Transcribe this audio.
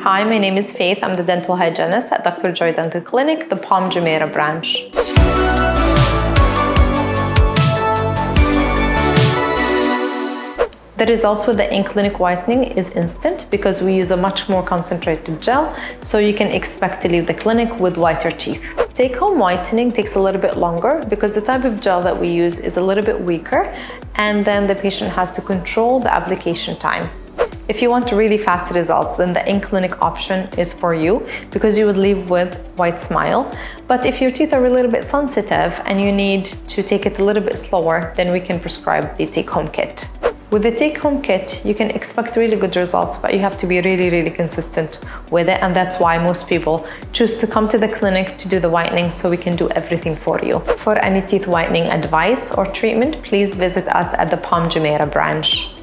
Hi, my name is Faith. I'm the dental hygienist at Dr. Joy Dental Clinic, the Palm Jumeirah branch. The results with the in-clinic whitening is instant because we use a much more concentrated gel, so you can expect to leave the clinic with whiter teeth. Take-home whitening takes a little bit longer because the type of gel that we use is a little bit weaker, and then the patient has to control the application time. If you want really fast results, then the in-clinic option is for you because you would leave with white smile. But if your teeth are a little bit sensitive and you need to take it a little bit slower, then we can prescribe the take-home kit. With the take-home kit, you can expect really good results, but you have to be really consistent with it, and that's why most people choose to come to the clinic to do the whitening so we can do everything for you. For any teeth whitening advice or treatment, please visit us at the Palm Jumeirah branch.